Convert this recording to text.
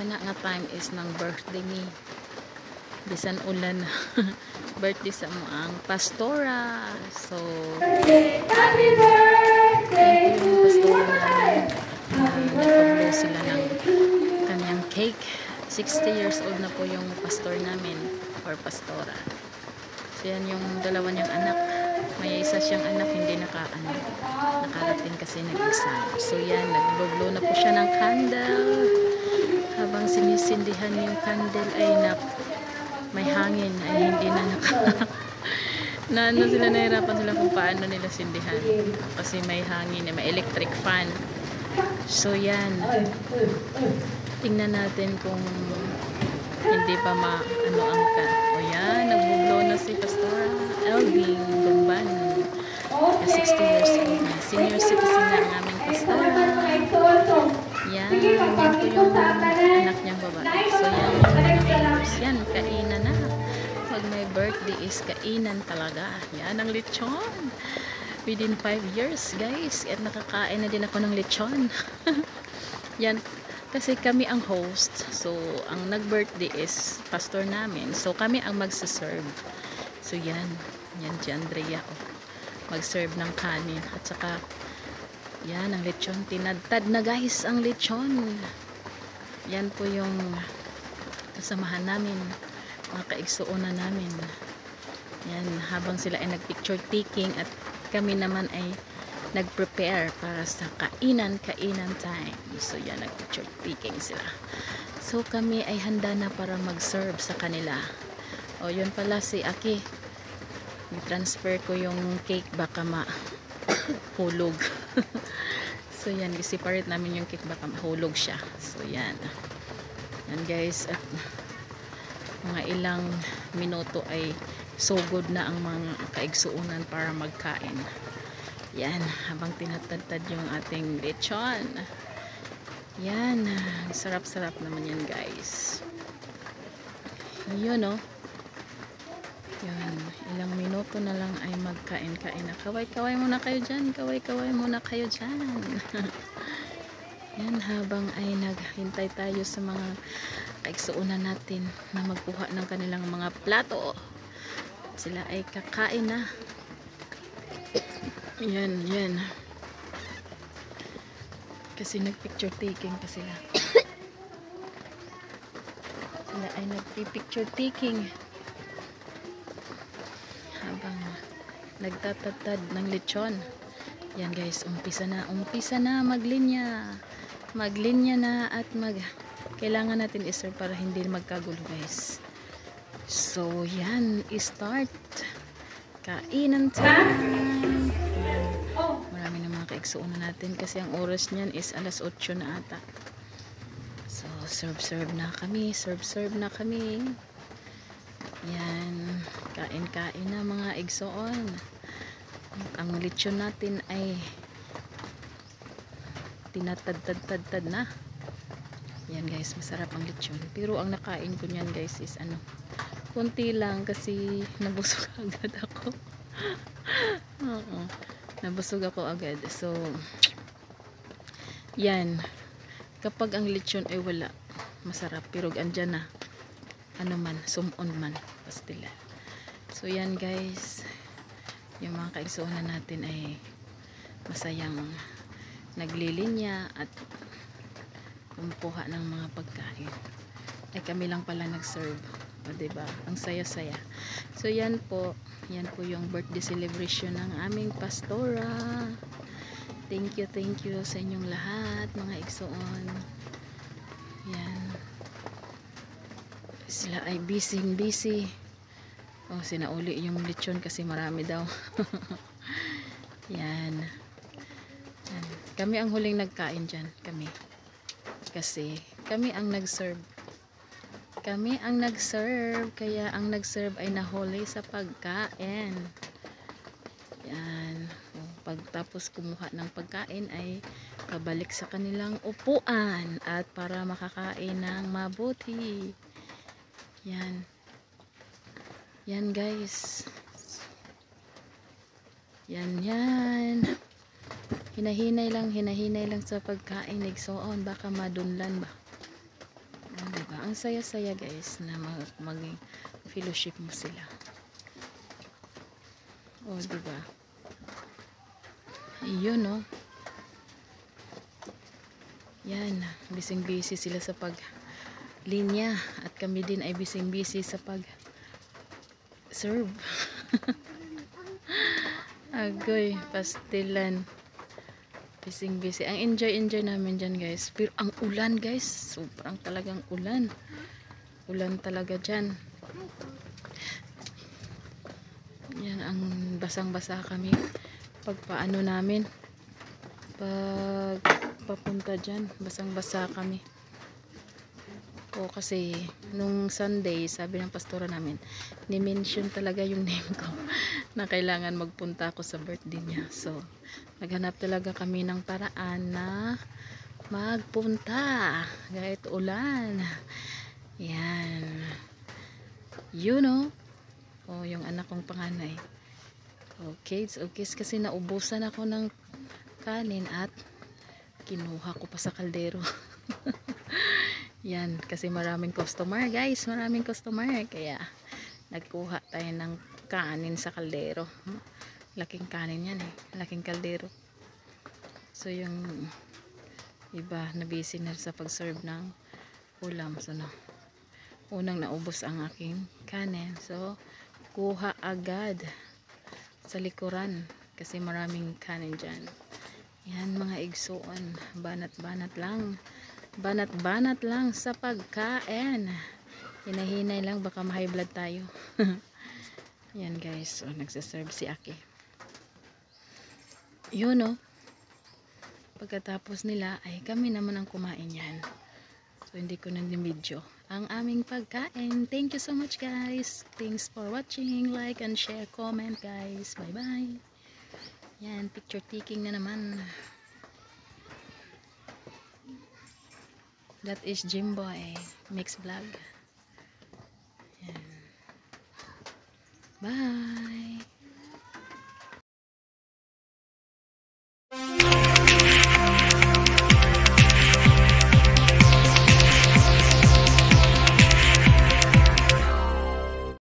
kana nga time is ng birthday ni bisan ulan na birthday sa mo ang pastora. So Happy birthday yung pastora namin, nagpablow sila ng kanyang cake. 60 years old na po yung pastor namin or pastora. So yan yung dalawa niyang anak. May isa siyang anak hindi nakarating kasi nag-exam. So yan, nag-blow na po siya ng candle. Habang sinisindihan yung candle ay may hangin ay hindi na sila, nahirapan sila kung paano nila sindihan kasi may hangin, may electric fan. So yan, tingnan natin kung hindi pa ano ang o yan, nagbublow na si Pastora Elving Dumban na 60 years old na senior citizen na ang aming pastora. Yan po yung anak niyang babae. So yan yung neighbors. Yan, kainan na. Pag may birthday is kainan talaga. Yan ang lechon. Within 5 years guys. At nakakain na din ako ng lechon. Yan. Kasi kami ang host. So ang nag-birthday is pastor namin. So kami ang magsaserve. So yan. Yan si Andrea. Mag-serve ng kanin. At saka yan ang lechon. Tinadtad na guys ang lechon. Yan po yung kasamahan namin. Mga kaigsuunan namin. Yan, habang sila ay nag-picture taking at kami naman ay nag-prepare para sa kainan time. So yan, nag-picture taking sila. So kami ay handa na para mag-serve sa kanila. O yun pala si Aki. I-transfer ko yung cake baka mahulog. So yan, i-separate namin yung cake baka mahulog siya. So yan. Yan guys, at mga ilang minuto ay sugod na ang mga kaigsuunan para magkain. Yan, habang tinatadtad yung ating lechon. Yan, sarap-sarap naman yan guys. Yun o. Yan, ilang minuto na lang ay magkain-kain na. Kaway-kaway muna kayo dyan. Kaway-kaway muna kayo dyan. Yan, habang ay naghintay tayo sa mga kaigsuunan natin na magkuha ng kanilang mga plato. Sila ay kakain na. Yan, yan. Kasi nag-picture taking pa sila. Sila ay nag-picture taking. Habang nagtatatad ng lechon. Yan guys, umpisa na maglinya na at kailangan natin i-serve para hindi magkagulo guys. So yan, start kainan time. Marami na mga kaigsuunan natin kasi ang oras niyan is alas 8 na ata. So serve na kami, serve na kami. Yan, kain na mga igsoon. Ang lechon natin ay tinatad na. Yan guys, masarap ang lechon. Pero ang nakain ko niyan guys is kunti lang kasi nabusog agad ako. Nabusog ako agad. So yan, kapag ang lechon ay wala, masarap. Pero andyan na, sumon man, pastila. So yan guys, yung mga kaigsuunan natin ay masayang naglilinya at kumukuha ng mga pagkain. Ay kami lang pala nag-serve. O diba? Ang saya-saya. So yan po yung birthday celebration ng aming pastora. Thank you sa inyong lahat mga igsoon. Yan. Sila ay busy. Oh, sinauli yung lechon kasi marami daw. Yan. Kami ang huling nagkain dyan. Kasi kami ang nag-serve. Kaya ang nag-serve ay nahuli sa pagkain. Yan. Pagtapos kumuha ng pagkain ay pabalik sa kanilang upuan at para makakain ng mabuti. Yan. Yan guys. Yan. Hinahinay lang sa pagkain. Igsoon, baka madunlan ba? masaya-saya guys na maging fellowship mo sila. O, diba? Yun, no? Yan, busy sila sa paglinya at kami din ay busy sa pag-serve. Agoy, pastilan. Busy. Ang enjoy namin dyan guys. Pero ang ulan guys, sobrang talagang ulan. Ulan talaga dyan. Yan, ang basang-basa kami. Pagpaano namin, pag papunta dyan, basang-basa kami. O kasi, nung Sunday, sabi ng pastora namin, ni-mention talaga yung name ko na kailangan magpunta ako sa birthday niya. So, naghanap talaga kami ng paraan na magpunta kahit ulan. Yan. You know, o yung anak kong panganay. Okay, kasi naubusan ako ng kanin at kinuha ko pa sa kaldero. Yan, kasi maraming customer guys, kaya nagkuha tayo ng kanin sa kaldero. Laking kanin yan laking kaldero. So yung iba na busy na sa pag-serve ng ulam. So no, unang naubos ang aking kanin, so kuha agad sa likuran kasi maraming kanin dyan. Yan mga igsuon, banat-banat lang sa pagkain. Hinahinay lang, baka ma-high blood tayo. Yan guys, so nagsaserve si Aki. Yun, no? Pagkatapos nila ay kami naman ang kumain yan. So hindi ko nang video ang aming pagkain. Thank you so much guys. Thanks for watching. Like and share, comment guys. Bye bye. Yan, picture taking na naman. That is Jimboy Mix Vlog. Yan. Bye.